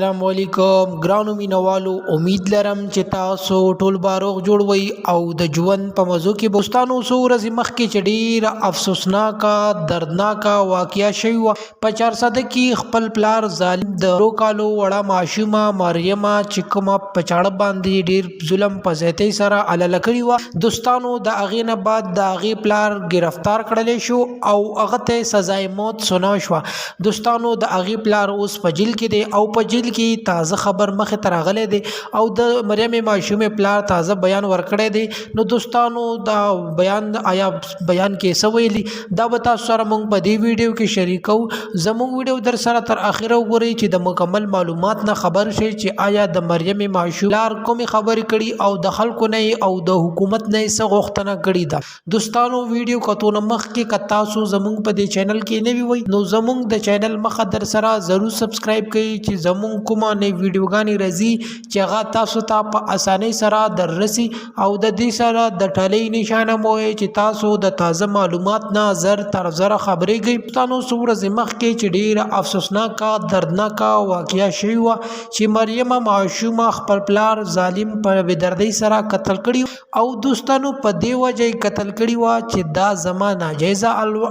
अस्सलामुअलैकुम ګرانو مینوالو، امید لرم چې تاسو ټول باروغ جوړ وئ او د ژوند په موضوع کې بوستانو څو ورځې مخکې چې ډېره افسوسناکه دردناکه واقعه شوې وه په چارسده کې خپل پلار ظالم د 2 کالو وړه ماشومه مریمه چې کومه په چاړه باندې ډېر ظلم په زیاتۍ سره علاله کړې وه. دوستانو د هغې نه بعد د هغې پلار ګرفتار کړلی شو او هغه ته سزای موت سناو شوه. دوستانو د هغې پلار اوس په جیل کې دی او په جیل کې تازه خبر مخې ته راغلی دی او د مریم ماشومې پلار تازه بیان ورکړی دی. نو دوستانو دا بیان کې څه ویلي دا به تاسو سره موږ په دې ویډیو کې شریکو. زموږ ویډیو در سره تر اخره وګورئ چې د مکمل معلومات نه خبر شئ چې آیا د مریم ماشوم پلار کومې خبرې کړي او د خلکو نه او د حکومت نه څه غوښتنه کړې ده. دوستانو ویډیو کتو نه مخکې که تاسو زموږ په دې چینل کې نوي وئ نو زموږ د چینل مخه در سره ضرور سبسکرایب کړئ چې زموږ کومه نوې ویډیوګانې راځي چې هغه تاسو ته په اسانۍ سره در رسي او د دې سره د ټلۍ نشانه مو چې تاسو د تازه معلومات نه زر تر زره خبرېږئ. پښتانو څو ورځې مخکې چې ډېره افسوسناکه دردناکه واقعه شوې وه چې مریم ماشومه خپل پلار ظالم په بېدردۍ سره قتل کړي او دوستانو په دې وجه یې قتل کړي وه چې دا زما ناجایزه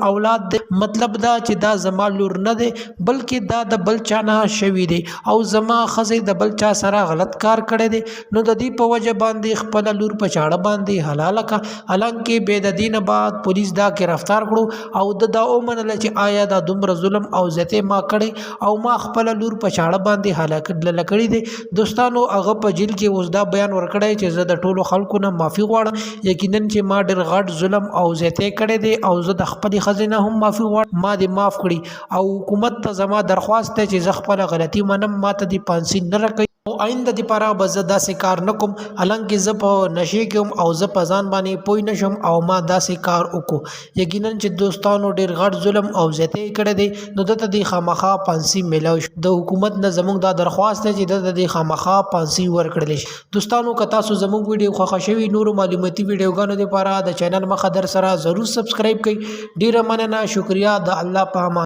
اولاد دی، مطلب دا چې دا زما لور نه دی بلکې دا د بل چا نه شوي دی او زما ښځې د بل چا سره غلط کار کړی دی. نو د دې په وجه باندې خپله لور په چاړه باندې حلاله کړه. حالانکه بې د دې نه بعد پولیس دا ګرفتار کړو او د دا ومنله چې آیا دا دومره ظلم او زیاتۍ ما کړی او ما خپله لور په چاړه باندې حلاله کړې دی. دوستانو هغه په جیل کې اوس دا بیان ورکړی چې زه د ټولو خلکو نه معافي غواړم، یقینا چې ما ډېر غټ ظلم او زیاتۍ کړی دی او زه د خپلې ښځې نه هم معافي غواړم، ما دې معاف کړي او حکومت ته زما درخواست دی چې زه خپله غلطي منم، ما ته دې پانسي نه راکوي او آینده دپاره به زه داسې کار نه کوم. حالانکه زه په نشې کې هم او زه په ځان باندې پوه نه شم او ما داسې کار وکړو. یقینا چې دوستانو ډېر غټ ظلم او زیاتۍ کړی دی نو دته دې خامخا پانسي میلاو شي. د حکومت نه زموږ دا درخواست دی چې دته دې خامخا پانسي ورکړلی شي. دوستانو که تاسو زموږ ویډیو خوښه شوي نورو معلوماتي ویډیوګانو دپاره د چینل مخه در سره ضرور سبسکرایب کړئ. ډېره مننه، شکریه، د الله په امان.